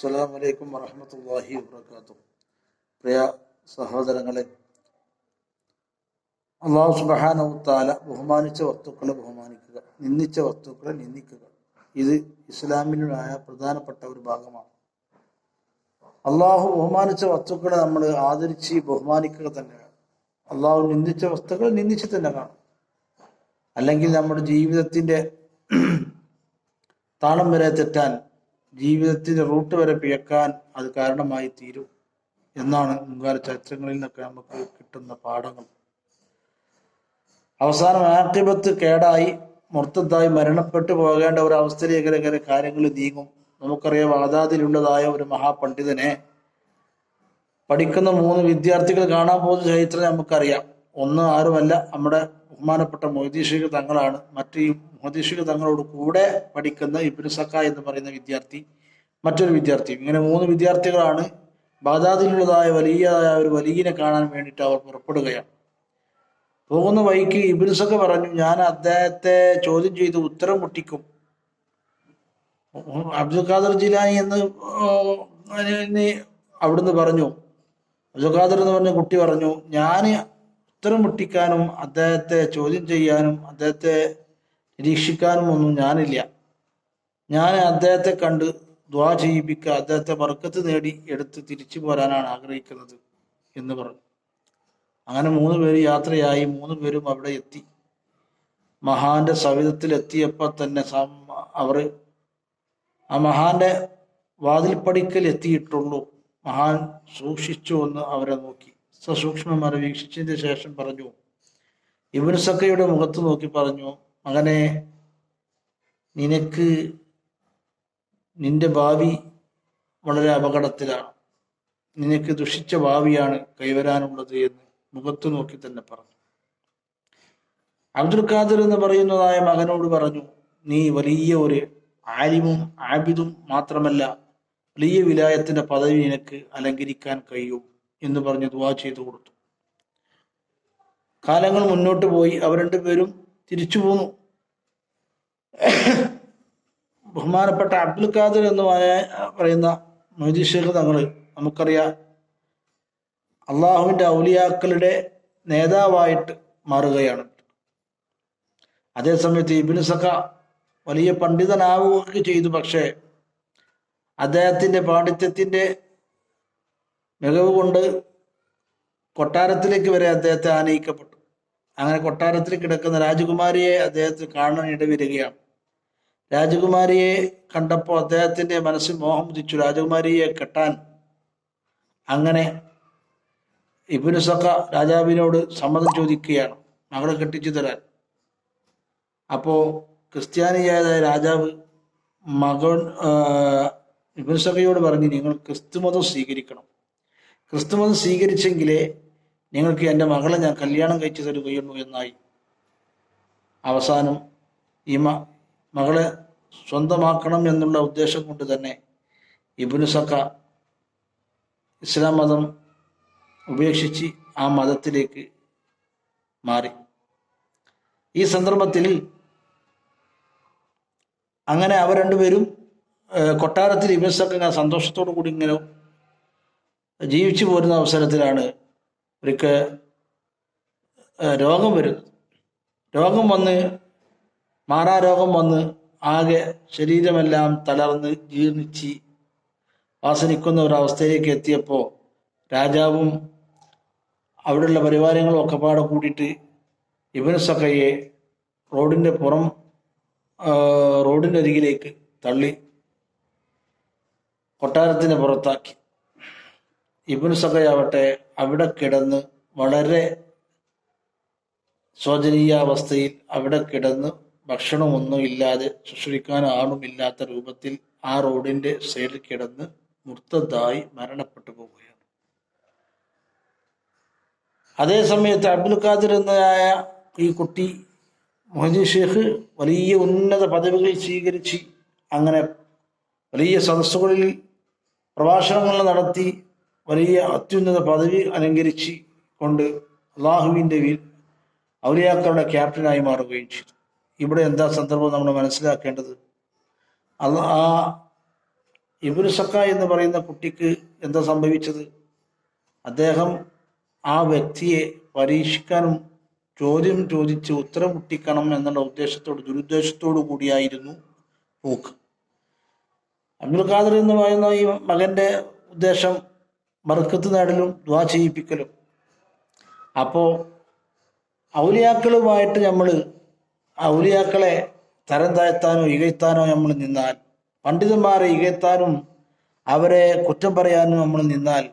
അസ്സലാമു അലൈക്കും വറഹ്മത്തുള്ളാഹി വബറകാതുഹു. പ്രിയ സഹോദരങ്ങളെ, അല്ലാഹു സുബ്ഹാനഹു വ തആല ബഹുമാനിച്ച വസ്തുക്കളെ ബഹുമാനിക്കുക, നിന്ദിച്ച വസ്തുക്കളെ നിന്ദിക്കുക. ഇത് ഇസ്ലാമിനുമായ പ്രധാനപ്പെട്ട ഒരു ഭാഗമാണ്. അള്ളാഹു ബഹുമാനിച്ച വസ്തുക്കളെ നമ്മൾ ആദരിച്ച് ബഹുമാനിക്കുക തന്നെ വേണം. അള്ളാഹു നിന്ദിച്ച വസ്തുക്കൾ നിന്ദിച്ച് തന്നെ കാണും. അല്ലെങ്കിൽ നമ്മുടെ ജീവിതത്തിന്റെ താളം വരെ തെറ്റാൻ, ജീവിതത്തിന്റെ റൂട്ട് വരെ പിഴക്കാൻ അത് കാരണമായി തീരും എന്നാണ് മുൻകാല ചരിത്രങ്ങളിൽ നിന്നൊക്കെ നമുക്ക് കിട്ടുന്ന പാഠങ്ങൾ. അവസാനം ആഖിബത്ത് കേടായി മുർത്തദ്ദായി മരണപ്പെട്ടു പോകേണ്ട ഒരു അവസ്ഥയിലേക്ക് കാര്യങ്ങൾ നീങ്ങും. നമുക്കറിയാം, വാദാദിലുള്ളതായ ഒരു മഹാപണ്ഡിതനെ പഠിക്കുന്ന 3 വിദ്യാർത്ഥികൾ കാണാൻ പോകുന്ന ചരിത്രം നമുക്കറിയാം. ഒന്ന് ആരുമല്ല, നമ്മുടെ ബഹുമാനപ്പെട്ട മൊയ്‌ദി ശൈഖ് തങ്ങളാണ്. മറ്റു ഈ മൊയ്‌ദി ശൈഖ് തങ്ങളോട് കൂടെ പഠിക്കുന്ന ഇബ്നു സക്ക എന്ന് പറയുന്ന വിദ്യാർത്ഥി, മറ്റൊരു വിദ്യാർത്ഥി. ഇങ്ങനെ 3 വിദ്യാർത്ഥികളാണ് ബാഗ്ദാദിലുള്ളതായ വലിയതായ ഒരു വലിയനെ കാണാൻ വേണ്ടിയിട്ട് അവർ പുറപ്പെടുകയാണ്. പോകുന്ന വഴിക്ക് ഇബ്നു സക്ക പറഞ്ഞു, ഞാൻ അദ്ദേഹത്തെ ചോദ്യം ചെയ്ത് ഉത്തരം മുട്ടിക്കും. അബ്ദുൽ ഖാദർ ജിലാനി എന്ന് അവിടുന്ന് പറഞ്ഞു. അബ്ദുൽ ഖാദർ എന്ന് പറഞ്ഞ കുട്ടി പറഞ്ഞു, ഞാൻ ഉത്തരം മുട്ടിക്കാനും അദ്ദേഹത്തെ ചോദ്യം ചെയ്യാനും അദ്ദേഹത്തെ നിരീക്ഷിക്കാനും ഒന്നും ഞാനില്ല. ഞാൻ അദ്ദേഹത്തെ കണ്ട് ദുആ ചെയ്യിപ്പിക്കുക, അദ്ദേഹത്തെ ബർക്കത്ത് നേടി എടുത്ത് തിരിച്ചു പോരാനാണ് ആഗ്രഹിക്കുന്നത് എന്ന് പറഞ്ഞു. അങ്ങനെ 3 പേര് യാത്രയായി. 3 പേരും അവിടെ എത്തി. മഹാന്റെ സവിധത്തിൽ എത്തിയപ്പോൾ തന്നെ അവർ ആ മഹാന്റെ വാതിൽപ്പടിക്കൽ എത്തിയിട്ടുള്ളൂ. മഹാൻ സൂക്ഷിച്ചു എന്ന് അവരെ നോക്കി, സസൂക്ഷ്മമാരെ വീക്ഷിച്ചതിന് ശേഷം പറഞ്ഞു, ഇബ്നു സക്കയുടെ മുഖത്ത് നോക്കി പറഞ്ഞു, മകനെ, നിന്റെ ഭാവി വളരെ അപകടത്തിലാണ്, നിനക്ക് ദുഷിച്ച ഭാവിയാണ് കൈവരാനുള്ളത് എന്ന് മുഖത്ത് നോക്കി തന്നെ പറഞ്ഞു. അബ്ദുൽ ഖാദർ എന്ന് പറയുന്നതായ മകനോട് പറഞ്ഞു, നീ വലിയ ഒരു ആലിമും ആബിദും മാത്രമല്ല, വലിയ വിലായത്തിന്റെ പദവി നിനക്ക് അലങ്കരിക്കാൻ കഴിയും എന്ന് പറഞ്ഞ് ദുആ ചെയ്തു കൊടുത്തു. കാലങ്ങൾ മുന്നോട്ട് പോയി. അവർ 2 പേരും തിരിച്ചു പോന്നു. ബഹുമാനപ്പെട്ട അബ്ദുൽ ഖാദർ എന്ന് പറയുന്ന മൊയ്‌ദി ശൈഖ് തങ്ങള്, നമുക്കറിയാം, അള്ളാഹുവിന്റെ ഔലിയാക്കളുടെ നേതാവായിട്ട് മാറുകയാണ്. അതേസമയത്ത് ഇബ്നു സക്ക വലിയ പണ്ഡിതനാവുകയൊക്കെ ചെയ്തു. പക്ഷേ അദ്ദേഹത്തിന്റെ പാണ്ഡിത്യത്തിന്റെ മികവ് കൊണ്ട് കൊട്ടാരത്തിലേക്ക് വരെ അദ്ദേഹത്തെ ആനയിക്കപ്പെട്ടു. അങ്ങനെ കൊട്ടാരത്തിൽ കിടക്കുന്ന രാജകുമാരിയെ അദ്ദേഹത്തിന് കാണാൻ ഇടവരികയാണ്. രാജകുമാരിയെ കണ്ടപ്പോൾ അദ്ദേഹത്തിന്റെ മനസ്സിൽ മോഹം ഉദിച്ചു, രാജകുമാരിയെ കെട്ടാൻ. അങ്ങനെ ഇബ്നു സക്ക രാജാവിനോട് സമ്മതം ചോദിക്കുകയാണ്, മകളെ കെട്ടിച്ചു തരാൻ. അപ്പോ ക്രിസ്ത്യാനിയായ രാജാവ് ഇബ്നു സക്കയോട് പറഞ്ഞു, നിങ്ങൾ ക്രിസ്തുമതം സ്വീകരിക്കണം. ക്രിസ്തുമതം സ്വീകരിച്ചെങ്കിലേ നിങ്ങൾക്ക് എൻ്റെ മകളെ ഞാൻ കല്യാണം കഴിച്ചു തരുകയുള്ളൂ എന്നായി. അവസാനം ഈ മകളെ സ്വന്തമാക്കണം എന്നുള്ള ഉദ്ദേശം കൊണ്ട് തന്നെ ഇബ്നു സക്ക ഇസ്ലാം മതം ഉപേക്ഷിച്ച് ആ മതത്തിലേക്ക് മാറി. ഈ സന്ദർഭത്തിൽ അങ്ങനെ അവർ 2 പേരും കൊട്ടാരത്തിൽ ഇബ്നു സക്ക സന്തോഷത്തോടു കൂടി ഇങ്ങനെ ജീവിച്ചു പോരുന്ന അവസരത്തിലാണ് ഒരിക്കൽ രോഗം വരുന്നത്. രോഗം വന്ന്, മാറാരോഗം വന്ന് ആകെ ശരീരമെല്ലാം തളർന്ന് ജീർണിച്ച് വാസനിക്കുന്ന ഒരവസ്ഥയിലേക്ക് എത്തിയപ്പോൾ രാജാവും അവിടെയുള്ള പരിവാരങ്ങളും ഒക്കെ പാടെ കൂടിയിട്ട് ഇബ്നു സക്കയെ റോഡിൻ്റെ അരികിലേക്ക് തള്ളി കൊട്ടാരത്തിന് പുറത്താക്കി. ഇബ്നു സക്കയാവട്ടെ അവിടെ കിടന്ന് വളരെ ശോചനീയാവസ്ഥയിൽ അവിടെ കിടന്ന് ഭക്ഷണമൊന്നും ഇല്ലാതെ, ശുശ്രൂഷിക്കാൻ ആളുമില്ലാത്ത രൂപത്തിൽ ആ റോഡിന്റെ സൈഡിൽ കിടന്ന് മുർത്തദ്ദായി മരണപ്പെട്ടു പോവുകയാണ്. അതേ സമയത്ത് അബ്ദുൽ ഖാദർ എന്നതായ ഈ കുട്ടി, മൊയ്‌ദി ശൈഖ് വലിയ ഉന്നത പദവികൾ സ്വീകരിച്ച് അങ്ങനെ വലിയ സദസ്സുകളിൽ പ്രഭാഷണങ്ങൾ നടത്തി വലിയ അത്യുന്നത പദവി അലങ്കരിച്ച് കൊണ്ട് അള്ളാഹുവിൻ്റെ ഔലിയാക്കളുടെ ക്യാപ്റ്റനായി മാറുകയും ചെയ്തു. ഇവിടെ എന്താ സന്ദർഭം നമ്മൾ മനസ്സിലാക്കേണ്ടത്? ഇബ്നു സക്ക എന്ന് പറയുന്ന കുട്ടിക്ക് എന്താ സംഭവിച്ചത്? അദ്ദേഹം ആ വ്യക്തിയെ പരീക്ഷിക്കാനും ചോദ്യം ചോദിച്ച് ഉത്തരം മുട്ടിക്കണം എന്നുള്ള ദുരുദ്ദേശത്തോടു കൂടിയായിരുന്നു പോക്ക്. അബ്ദുൽ ഖാദർ എന്ന് പറയുന്ന ഈ മകന്റെ ഉദ്ദേശം ബർക്കത്ത് നേടലും ദുആ ചെയ്യിപ്പിക്കലും. അപ്പോൾ ഔലിയാക്കളുമായിട്ട് നമ്മൾ ഔലിയാക്കളെ തരം താഴ്ത്താനോ ഇകഴ്ത്താനോ നമ്മൾ നിന്നാൽ, പണ്ഡിതന്മാരെ ഇകഴ്ത്താനും അവരെ കുറ്റം പറയാനും നമ്മൾ നിന്നാൽ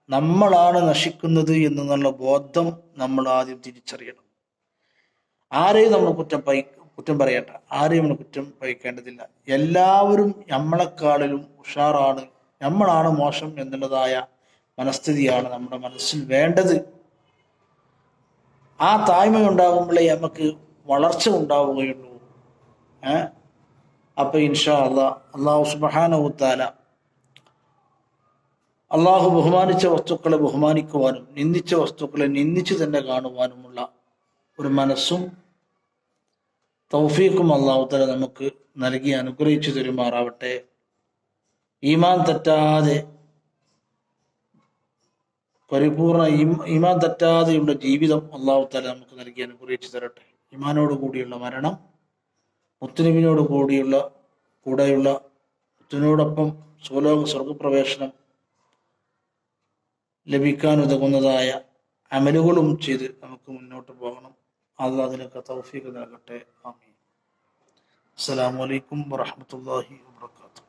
നമ്മളാണ് നശിക്കുന്നത് എന്നുള്ള ബോധം നമ്മൾ ആദ്യം തിരിച്ചറിയണം. ആരെയും നമ്മൾ കുറ്റം പറയണ്ട, ആരെയും നമ്മൾ കുറ്റം പറയിക്കേണ്ടതില്ല. എല്ലാവരും നമ്മളെക്കാളിലും ഉഷാറാണ്, നമ്മളാണ് മോശം എന്നുള്ളതായ മനസ്ഥിതിയാണ് നമ്മുടെ മനസ്സിൽ വേണ്ടത്. ആ താഴ്മയുണ്ടാകുമ്പോഴേ നമുക്ക് വളർച്ച ഉണ്ടാവുകയുള്ളൂ. അപ്പൊ ഇൻഷാ അള്ളാഹു സുബ്ഹാനഹു വ തആല അള്ളാഹു ബഹുമാനിച്ച വസ്തുക്കളെ ബഹുമാനിക്കുവാനും നിന്ദിച്ച വസ്തുക്കളെ നിന്ദിച്ചു തന്നെ കാണുവാനുമുള്ള ഒരു മനസ്സും തൗഫീഖും അള്ളാഹു തആല നമുക്ക് നൽകി അനുഗ്രഹിച്ചു തരുമാറാവട്ടെ. ഈമാൻ തെറ്റാതെ പരിപൂർണ ഈമാൻ തെറ്റാതെയുള്ള ജീവിതം അള്ളാഹു തആല നമുക്ക് നൽകി അനുഗ്രഹിച്ചു തരട്ടെ. ഈമാനോട് കൂടിയുള്ള മരണം, മുത്തുനബിയോട് കൂടെയുള്ള മുത്തിനോടൊപ്പം സ്വർഗപ്രവേശനം ലഭിക്കാൻ ഉതകുന്നതായ അമലുകളും ചെയ്ത് നമുക്ക് മുന്നോട്ട് പോകണം. അള്ളാഹു അതിനൊക്കെ തൗഫീഖ് നൽകട്ടെ. ആമീൻ. അസ്സലാമു അലൈക്കും വറഹ്മത്തുള്ളാഹി വബറകാതുഹു.